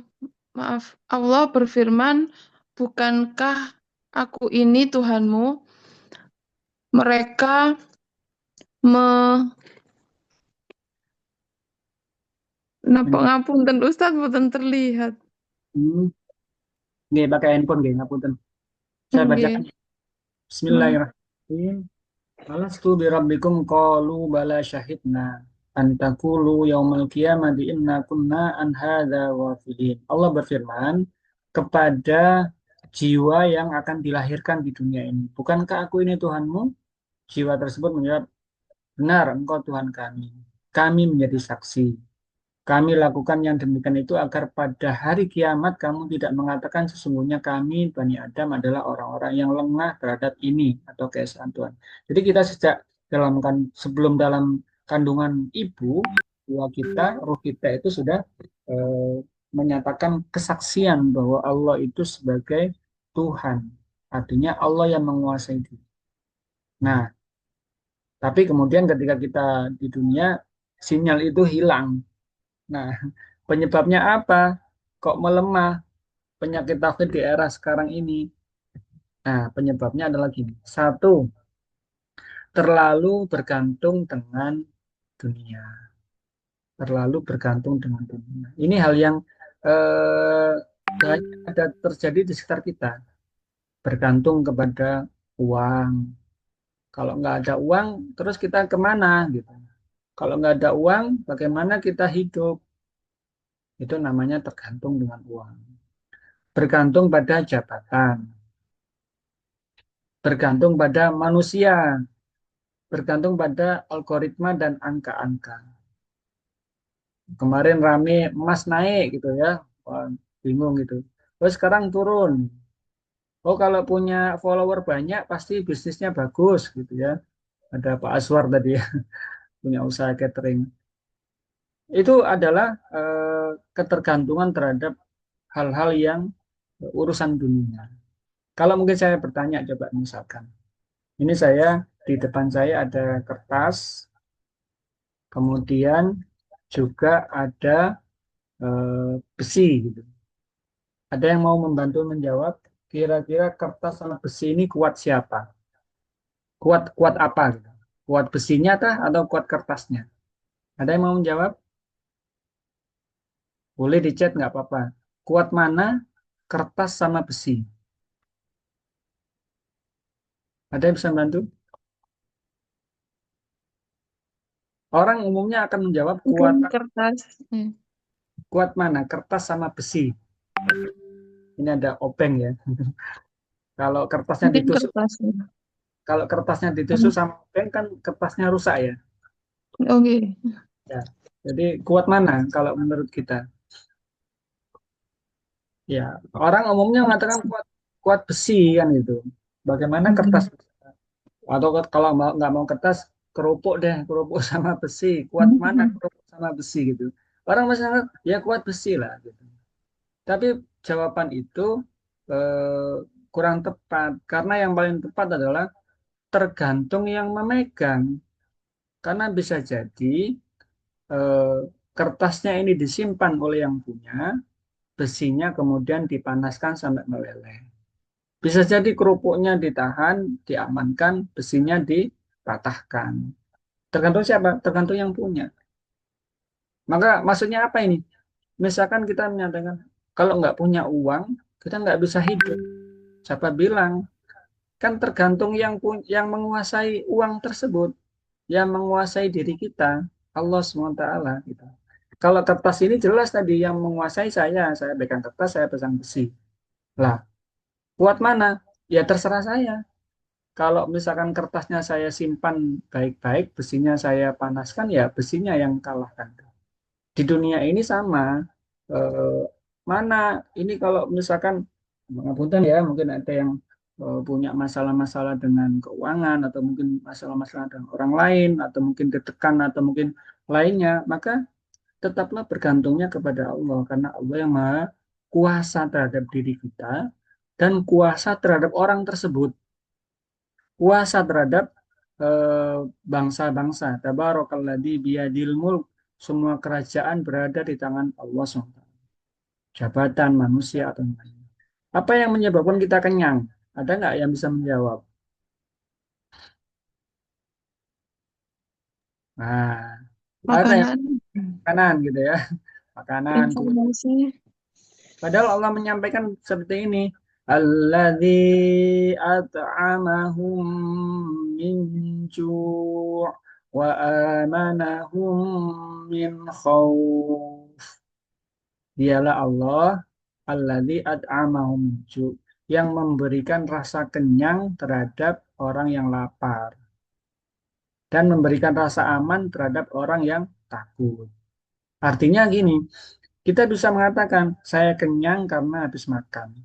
C: maaf, Allah berfirman, bukankah aku ini Tuhanmu? Mereka me napa
B: Men-
C: ngapunten Ustadz boten terlihat.
B: Hmm. Nggih, pakai handphone nggih, ngapunten. Saya bacakan.
C: Nggih. Hmm.
B: Bismillahirrahmanirrahim. Alastu birabbikum qalu bala syahidna an taqulu yaumal qiyamati inna kunna an hadza ghafilin. Allah berfirman kepada jiwa yang akan dilahirkan di dunia ini. Bukankah aku ini Tuhanmu? Jiwa tersebut menjawab, benar, engkau Tuhan kami. Kami menjadi saksi. Kami lakukan yang demikian itu agar pada hari kiamat kamu tidak mengatakan sesungguhnya kami Bani Adam adalah orang-orang yang lengah terhadap ini atau keesaan Tuhan. Jadi kita sejak sebelum dalam kandungan ibu, jiwa kita, ruh kita itu sudah eh, menyatakan kesaksian bahwa Allah itu sebagai Tuhan. Artinya Allah yang menguasai diri. Nah, tapi kemudian ketika kita di dunia, sinyal itu hilang. Nah, penyebabnya apa? Kok melemah penyakit tauhid di era sekarang ini? Nah, penyebabnya adalah gini. Satu, terlalu bergantung dengan dunia. Terlalu bergantung dengan dunia. Ini hal yang eh, ada terjadi di sekitar kita. Bergantung kepada uang. Kalau nggak ada uang, terus kita kemana gitu. Kalau nggak ada uang, bagaimana kita hidup? Itu namanya tergantung dengan uang. Bergantung pada jabatan, bergantung pada manusia, bergantung pada algoritma dan angka-angka. Kemarin rame emas naik gitu ya, wah, bingung gitu. Terus sekarang turun. Oh kalau punya follower banyak pasti bisnisnya bagus gitu ya. Ada Pak Aswar tadi ya, punya usaha catering. Itu adalah ketergantungan terhadap hal-hal yang urusan dunia. Kalau mungkin saya bertanya coba misalkan, ini saya di depan saya ada kertas, kemudian juga ada besi gitu. Ada yang mau membantu menjawab kira-kira kertas sama besi ini kuat siapa? Kuat kuat apa gitu? Kuat besinya kah atau kuat kertasnya? Ada yang mau menjawab? Boleh di chat nggak apa-apa. Kuat mana kertas sama besi? Ada yang bisa bantu? Orang umumnya akan menjawab
C: Mungkin kertas.
B: kuat mana kertas sama besi. Ini ada openg ya. Kalau kertasnya
C: Mungkin
B: ditusuk,
C: kertas.
B: kalau kertasnya ditusuk sama openg kan kertasnya rusak ya.
C: Oke.
B: Ya. Jadi kuat mana kalau menurut kita? Ya, orang umumnya mengatakan kuat kuat besi kan itu. Bagaimana kertas? Atau kalau nggak mau kertas, kerupuk deh, kerupuk sama besi. Kuat mana kerupuk sama besi gitu. Orang masih anggap ya kuat besi lah gitu. Tapi jawaban itu kurang tepat karena yang paling tepat adalah tergantung yang memegang. Karena bisa jadi eh, kertasnya ini disimpan oleh yang punya, besinya kemudian dipanaskan sampai meleleh. Bisa jadi kerupuknya ditahan, diamankan, besinya dipatahkan. Tergantung siapa? Tergantung yang punya. Maka maksudnya apa ini? Misalkan kita menyatakan, kalau nggak punya uang, kita nggak bisa hidup. Siapa bilang? Kan tergantung yang menguasai uang tersebut, yang menguasai diri kita, Allah SWT. Gitu. Kalau kertas ini jelas tadi yang menguasai saya pegang kertas, saya pegang besi. Lah, kuat mana? Ya terserah saya. Kalau misalkan kertasnya saya simpan baik-baik, besinya saya panaskan, ya besinya yang kalahkan. Di dunia ini sama. Eh, mana ini kalau misalkan, pengapunten ya, mungkin ada yang punya masalah-masalah dengan keuangan, atau mungkin masalah-masalah dengan orang lain, atau mungkin ditekan, atau mungkin lainnya, maka tetaplah bergantungnya kepada Allah, karena Allah yang maha kuasa terhadap diri kita, dan kuasa terhadap orang tersebut, kuasa terhadap bangsa-bangsa. Tabarakalladzi biyadil mulk, semua kerajaan berada di tangan Allah SWT. Jabatan manusia atau lain. Apa yang menyebabkan kita kenyang? Ada nggak yang bisa menjawab? Nah, ada yang
C: Makanan,
B: makanan gitu ya, makanan.
C: informasi,
B: Padahal Allah menyampaikan seperti ini. Alladzi at'amahum min ju' wa amanahum min khawf. Dialah Allah alladzi at'amahum min ju', yang memberikan rasa kenyang terhadap orang yang lapar dan memberikan rasa aman terhadap orang yang takut. Artinya gini, kita bisa mengatakan saya kenyang karena habis makan.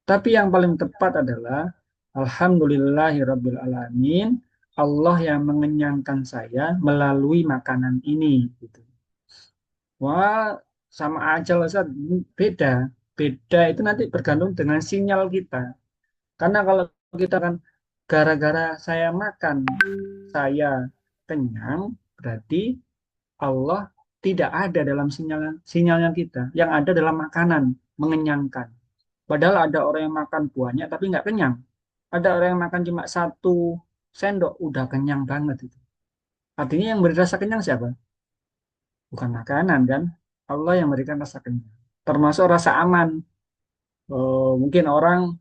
B: Tapi yang paling tepat adalah Alhamdulillahirabbil alamin, Allah yang mengenyangkan saya melalui makanan ini gitu. Wah, sama aja loh Ustaz. Beda. Beda itu nanti bergantung dengan sinyal kita. Karena kalau kita kan gara-gara saya makan, saya kenyang, berarti Allah tidak ada dalam sinyalnya kita. Yang ada dalam makanan, mengenyangkan. Padahal ada orang yang makan banyak tapi nggak kenyang. Ada orang yang makan cuma 1 sendok, udah kenyang banget itu. Artinya yang beri rasa kenyang siapa? Bukan makanan kan? Allah yang memberikan rasa kenyang. Termasuk rasa aman. Mungkin orang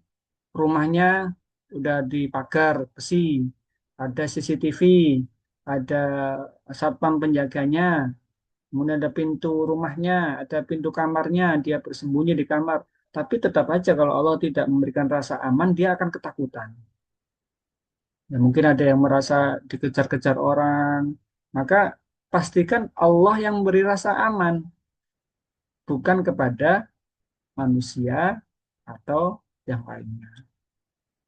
B: rumahnya udah dipagar besi, ada CCTV, ada satpam penjaganya, kemudian ada pintu rumahnya, ada pintu kamarnya, dia bersembunyi di kamar. Tapi tetap aja kalau Allah tidak memberikan rasa aman, dia akan ketakutan. Ya, mungkin ada yang merasa dikejar-kejar orang. Maka pastikan Allah yang memberi rasa aman, bukan kepada manusia atau yang lainnya.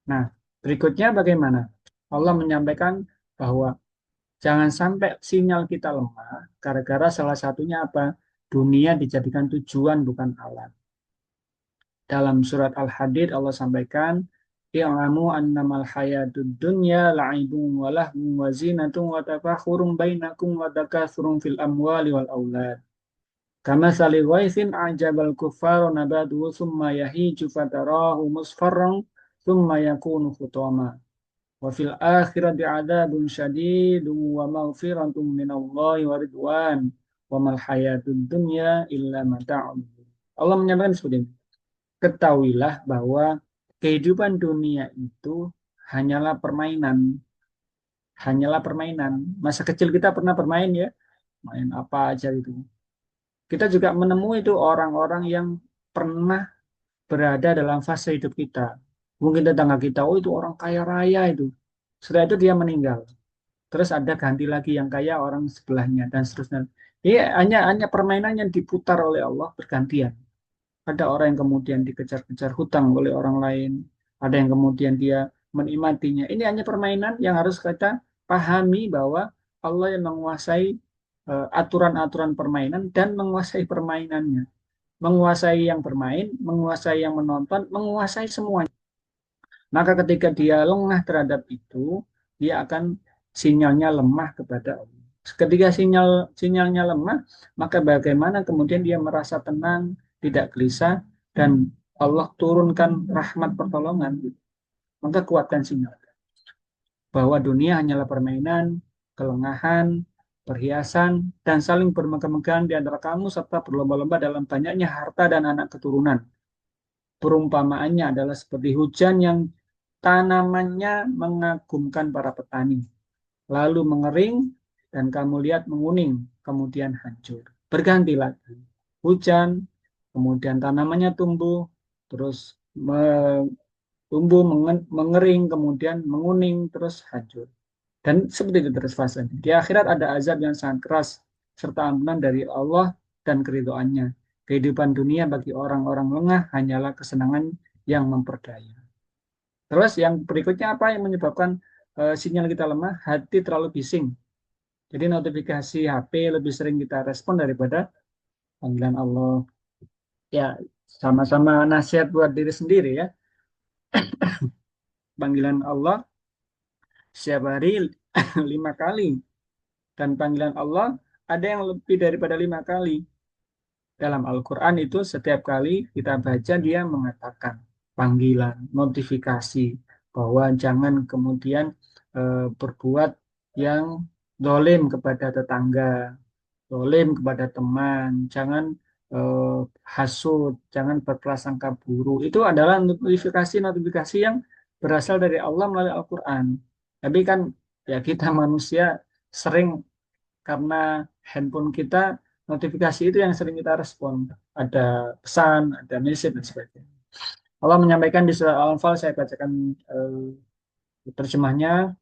B: Nah, berikutnya bagaimana? Allah menyampaikan bahwa jangan sampai sinyal kita lemah, gara-gara salah satunya apa? Dunia dijadikan tujuan bukan alat. Dalam surat Al-Hadid Allah sampaikan, "I'lamu annamal hayatud dunya la'ibun wa lahwun wa zinatun wa tafakhurun bainakum wa takatsurun fil amwali wal aulad. Kama sali ghaithin a'jabal kuffara nabatuhu summa yahiju fatarahu musfarran summa yakunu hutama. Wa fil akhirati 'adzabun syadidun wa maghfiratun minallahi wa ridwan wa mal hayatud dunya illa mata'un." Allah menyampaikan seperti ini. Ketahuilah bahwa kehidupan dunia itu hanyalah permainan. Hanyalah permainan. Masa kecil kita pernah bermain ya, main apa aja itu. Kita juga menemui itu orang-orang yang pernah berada dalam fase hidup kita. Mungkin tetangga kita, oh itu orang kaya raya itu. Setelah itu dia meninggal. Terus ada ganti lagi yang kaya orang sebelahnya dan seterusnya. Ini hanya permainan yang diputar oleh Allah bergantian. Ada orang yang kemudian dikejar-kejar hutang oleh orang lain. Ada yang kemudian dia menikmatinya. Ini hanya permainan yang harus kita pahami bahwa Allah yang menguasai aturan-aturan permainan dan menguasai permainannya. Menguasai yang bermain, menguasai yang menonton, menguasai semuanya. Maka ketika dia lengah terhadap itu, dia akan sinyalnya lemah kepada Allah. Ketika sinyalnya lemah, maka bagaimana kemudian dia merasa tenang, tidak gelisah, dan Allah turunkan rahmat pertolongan. Maka kuatkan sinyal bahwa dunia hanyalah permainan, kelengahan, perhiasan, dan saling bermegah-megahan di antara kamu serta berlomba-lomba dalam banyaknya harta dan anak keturunan. Perumpamaannya adalah seperti hujan yang tanamannya mengagumkan para petani, lalu mengering dan kamu lihat menguning, kemudian hancur. Berganti lagi. Hujan, kemudian tanamannya tumbuh, terus tumbuh, mengering, kemudian menguning, terus hancur. Dan seperti itu terus fasenya. Di akhirat ada azab yang sangat keras, serta ampunan dari Allah dan keridhoannya. Kehidupan dunia bagi orang-orang lengah hanyalah kesenangan yang memperdaya. Terus yang berikutnya apa yang menyebabkan sinyal kita lemah? Hati terlalu bising. Jadi notifikasi HP lebih sering kita respon daripada panggilan Allah. Ya, sama-sama nasihat buat diri sendiri ya. Panggilan Allah setiap hari 5 kali. Dan panggilan Allah ada yang lebih daripada 5 kali. Dalam Al-Quran itu setiap kali kita baca dia mengatakan panggilan, notifikasi bahwa jangan kemudian berbuat yang dolim kepada tetangga, dolim kepada teman, jangan hasut, jangan berprasangka buruk. Itu adalah notifikasi-notifikasi yang berasal dari Allah melalui Al-Quran. Tapi kan ya kita manusia sering karena handphone kita notifikasi itu yang sering kita respon. Ada pesan, ada message dan sebagainya. Allah menyampaikan di surah Al-Anfal, saya bacakan terjemahnya.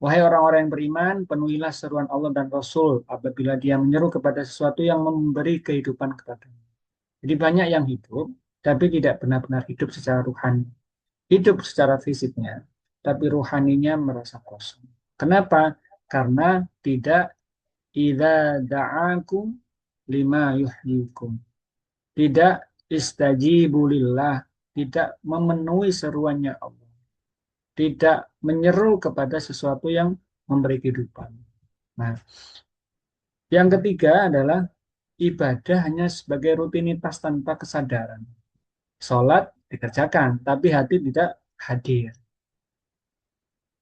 B: Wahai orang-orang yang beriman, penuhilah seruan Allah dan Rasul apabila dia menyeru kepada sesuatu yang memberi kehidupan kepadanya. Jadi banyak yang hidup, tapi tidak benar-benar hidup secara ruhani. Hidup secara fisiknya, tapi ruhaninya merasa kosong. Kenapa? Karena tidak idza da'akum lima yuhyikum. Tidak istajibu lillah, tidak memenuhi seruannya Allah. Tidak menyeru kepada sesuatu yang memberi kehidupan. Nah, yang ketiga adalah ibadah hanya sebagai rutinitas tanpa kesadaran. Sholat dikerjakan, tapi hati tidak hadir.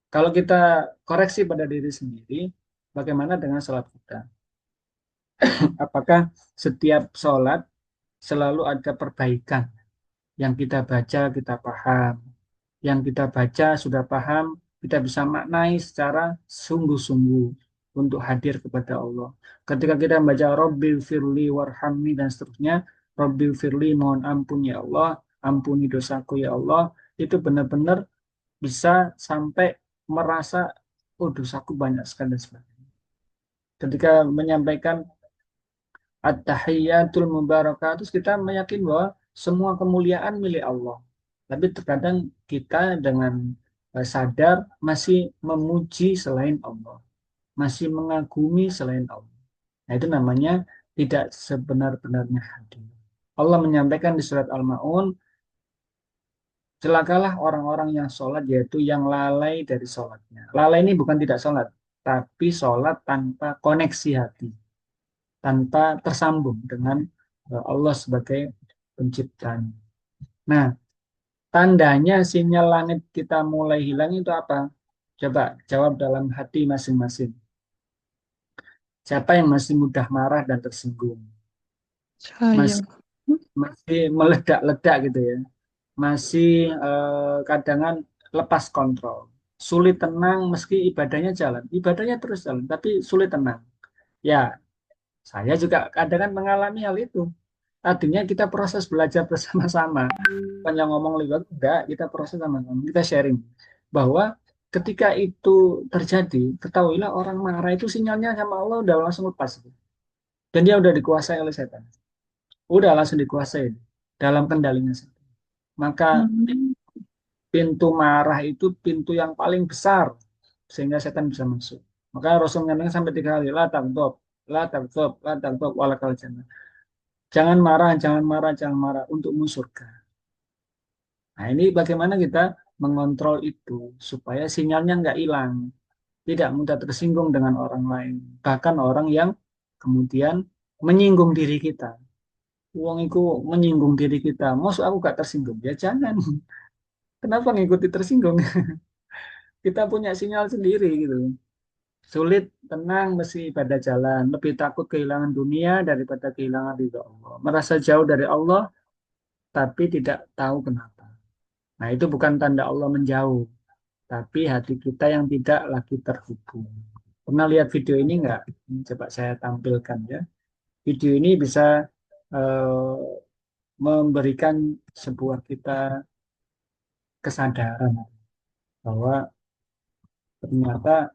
B: Kalau kita koreksi pada diri sendiri, bagaimana dengan sholat kita? Apakah setiap sholat selalu ada perbaikan? Yang kita baca, kita paham. Yang kita baca, sudah paham, kita bisa maknai secara sungguh-sungguh untuk hadir kepada Allah. Ketika kita membaca Rabbil firli warhamni dan seterusnya, Rabbil firli mohon ampun ya Allah, ampuni dosaku ya Allah, itu benar-benar bisa sampai merasa, oh dosaku banyak sekali dan sebagainya. Ketika menyampaikan At-tahiyyatul mubarakah, terus kita meyakini bahwa semua kemuliaan milik Allah. Tapi terkadang kita dengan sadar masih memuji selain Allah, masih mengagumi selain Allah. Nah, itu namanya tidak sebenar-benarnya hadir. Allah menyampaikan di surat Al-Ma'un, celakalah orang-orang yang sholat, yaitu yang lalai dari sholatnya. Lalai ini bukan tidak sholat, tapi sholat tanpa koneksi hati, tanpa tersambung dengan Allah sebagai penciptanya. Nah, tandanya sinyal langit kita mulai hilang itu apa? Coba jawab dalam hati masing-masing. Siapa yang masih mudah marah dan tersinggung?
C: Saya.
B: Masih meledak-ledak gitu ya. Masih kadangan lepas kontrol. Sulit tenang meski ibadahnya jalan. Ibadahnya terus jalan, tapi sulit tenang. Ya, saya juga kadang mengalami hal itu. Artinya kita proses belajar bersama-sama. Bukan yang ngomong lewat, enggak, kita proses sama-sama, kita sharing. Bahwa ketika itu terjadi, ketahuilah orang marah itu sinyalnya sama Allah udah langsung lepas. Dan dia udah dikuasai oleh setan. Udah langsung dikuasai dalam kendalinya setan. Maka pintu marah itu pintu yang paling besar sehingga setan bisa masuk. Maka Rasul mengatakan sampai 3 kali, la taghdab, la taghdab, la taghdab, walakal jannah. Jangan marah, jangan marah, jangan marah, untukmu surga. Nah, ini bagaimana kita mengontrol itu supaya sinyalnya nggak hilang, tidak mudah tersinggung dengan orang lain, bahkan orang yang kemudian menyinggung diri kita. Uang itu menyinggung diri kita, maksud aku gak tersinggung? Ya jangan. Kenapa ngikuti tersinggung? Kita punya sinyal sendiri gitu. Sulit, tenang, mesti pada jalan. Lebih takut kehilangan dunia daripada kehilangan ridho Allah. Merasa jauh dari Allah, tapi tidak tahu kenapa. Nah, itu bukan tanda Allah menjauh, tapi hati kita yang tidak lagi terhubung. Pernah lihat video ini enggak? Coba saya tampilkan ya. Video ini bisa memberikan sebuah kita kesadaran bahwa ternyata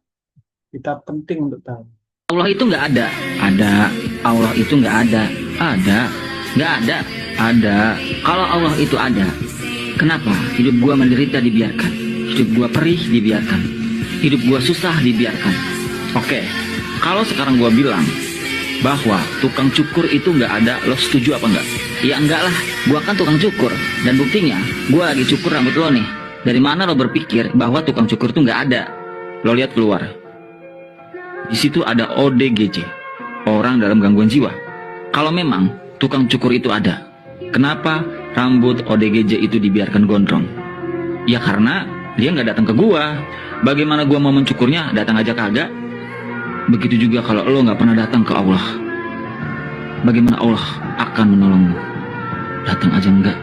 B: kita penting untuk tahu.
D: Allah itu nggak ada. Ada. Allah itu nggak ada. Ada. Nggak ada. Ada. Kalau Allah itu ada, kenapa hidup gua menderita dibiarkan? Hidup gua perih dibiarkan. Hidup gua susah dibiarkan. Oke. Kalau sekarang gua bilang bahwa tukang cukur itu nggak ada, lo setuju apa enggak? Ya enggak lah. Gua kan tukang cukur. Dan buktinya, gua lagi cukur rambut lo nih. Dari mana lo berpikir bahwa tukang cukur itu nggak ada? Lo lihat keluar. Di situ ada ODGJ, orang dalam gangguan jiwa. Kalau memang tukang cukur itu ada, kenapa rambut ODGJ itu dibiarkan gondrong? Ya karena dia nggak datang ke gua. Bagaimana gua mau mencukurnya, datang aja kagak? Begitu juga kalau lo nggak pernah datang ke Allah. Bagaimana Allah akan menolongmu? Datang aja enggak.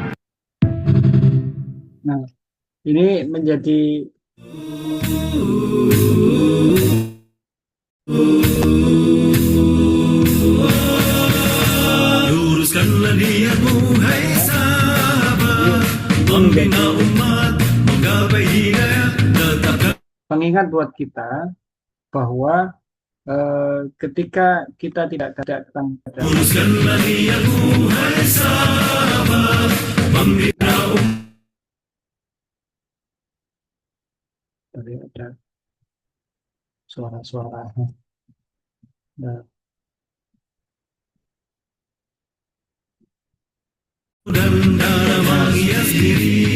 B: Nah, ini menjadi
E: luruskanlah niatmu hai sahabat, membina umat menggapai hidayah, tetapkan
B: pengingat buat kita bahwa ketika kita tidak datang pada
E: luruskanlah niatmu hai sahabat, membina umat.
B: tadi ada suara-suara. Nah,
E: Dan darah menghias diri,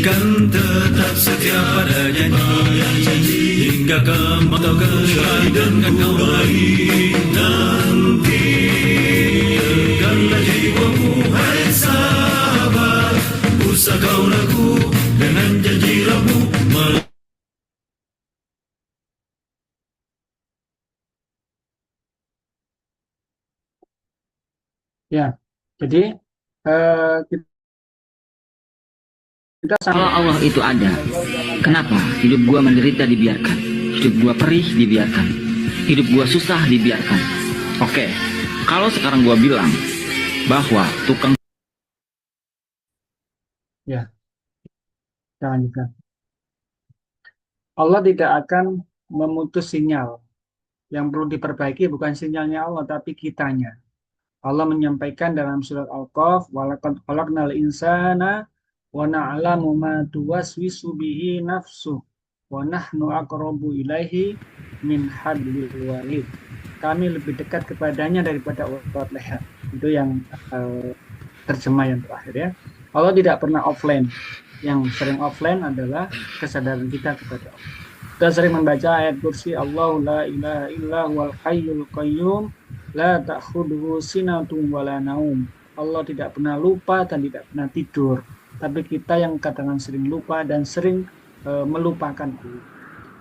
E: kan tetap setia pada janji, hingga kemat atau kesyahidan kan kau raih nanti. Tegaklah jiwamu hai sahabat, usah kau ragu dengan janji Rabbmu.
B: ya, jadi kita
D: Kalau
B: sampai
D: Allah itu ada, kenapa hidup gua menderita dibiarkan? Hidup gua perih dibiarkan. Hidup gua susah dibiarkan. Oke, kalau sekarang gua bilang bahwa tukang
B: ya, kita lanjutkan. Allah tidak akan memutus sinyal. Yang perlu diperbaiki bukan sinyalnya Allah, tapi kitanya. Allah menyampaikan dalam surat Al-Qaf, walaqad khalaqnal insana wa na'lamu ma tuwaswisu bihi nafsuh wa nahnu aqrabu ilaihi min hablil warid. Kami lebih dekat kepadanya daripada otot leher. Itu yang terjemah yang terakhir ya. Allah tidak pernah offline. Yang sering offline adalah kesadaran kita kepada Allah. Kita sering membaca ayat kursi Allahu la ilaha illa huwal hayyul qayyum la ta'khudhuhu sinatun wala naum. Allah tidak pernah lupa dan tidak pernah tidur. Tapi kita yang kadang sering lupa dan sering melupakan itu.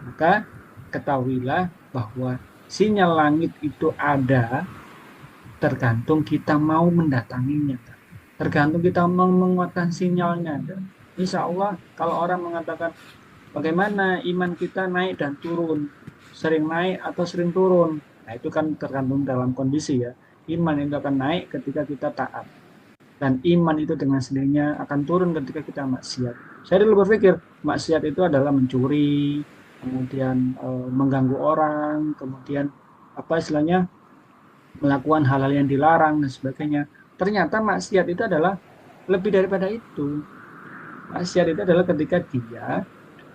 B: Maka ketahuilah bahwa sinyal langit itu ada tergantung kita mau mendatanginya. Tergantung kita mau menguatkan sinyalnya. Insya Allah kalau orang mengatakan bagaimana iman kita naik dan turun, sering naik atau sering turun. Nah itu kan tergantung dalam kondisi ya. Iman itu akan naik ketika kita taat. Dan iman itu dengan sendirinya akan turun ketika kita maksiat. Saya dulu berpikir maksiat itu adalah mencuri, kemudian mengganggu orang, kemudian apa istilahnya melakukan hal-hal yang dilarang dan sebagainya. Ternyata maksiat itu adalah lebih daripada itu. Maksiat itu adalah ketika dia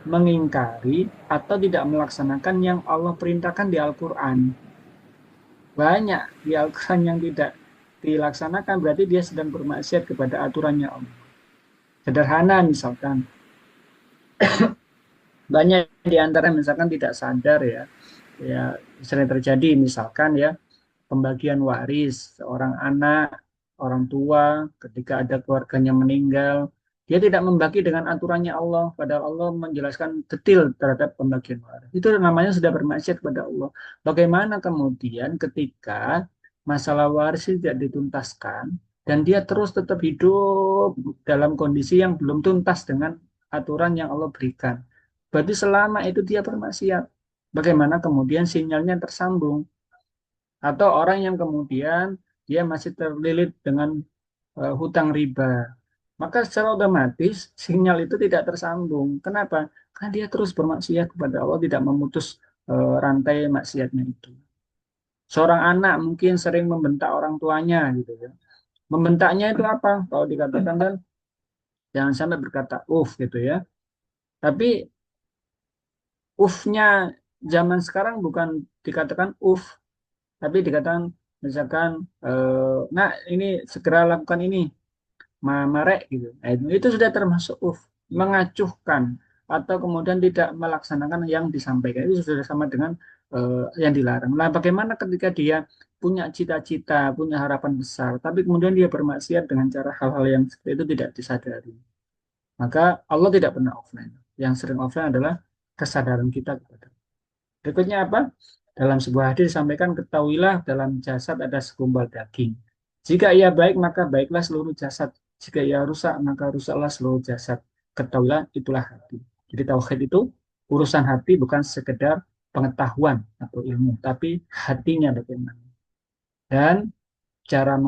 B: mengingkari atau tidak melaksanakan yang Allah perintahkan di Al-Quran. Banyak di Al-Quran yang tidak dilaksanakan, berarti dia sedang bermaksiat kepada aturannya Allah. Sederhana misalkan, banyak di antara misalkan tidak sadar ya sering terjadi misalkan ya, pembagian waris seorang anak, orang tua ketika ada keluarganya meninggal, dia tidak membagi dengan aturannya Allah, padahal Allah menjelaskan detail terhadap pembagian waris. Itu namanya sudah bermaksiat kepada Allah. Bagaimana kemudian ketika masalah waris tidak dituntaskan dan dia terus tetap hidup dalam kondisi yang belum tuntas dengan aturan yang Allah berikan? Berarti selama itu dia bermaksiat. Bagaimana kemudian sinyalnya tersambung? Atau orang yang kemudian dia masih terlilit dengan hutang riba, maka secara otomatis sinyal itu tidak tersambung. Kenapa? Karena dia terus bermaksiat kepada Allah, tidak memutus rantai maksiatnya itu. Seorang anak mungkin sering membentak orang tuanya gitu ya. Membentaknya itu apa? Kalau dikatakan kan jangan sampai berkata gitu ya. Tapi nya zaman sekarang bukan dikatakan tapi dikatakan misalkan nah ini segera lakukan ini, marek gitu. Nah, itu sudah termasuk mengacuhkan atau kemudian tidak melaksanakan yang disampaikan, itu sudah sama dengan yang dilarang. Nah, bagaimana ketika dia punya cita-cita, punya harapan besar, tapi kemudian dia bermaksiat dengan cara hal-hal yang seperti itu tidak disadari. Maka Allah tidak pernah offline. Yang sering offline adalah kesadaran kita kepada. Berikutnya apa? Dalam sebuah hadis disampaikan, ketahuilah dalam jasad ada segumpal daging. Jika ia baik, maka baiklah seluruh jasad. Jika ia rusak, maka rusaklah seluruh jasad. Ketahuilah, itulah hati. Jadi tauhid itu urusan hati, bukan sekedar pengetahuan atau ilmu, tapi hatinya bagaimana. Dan cara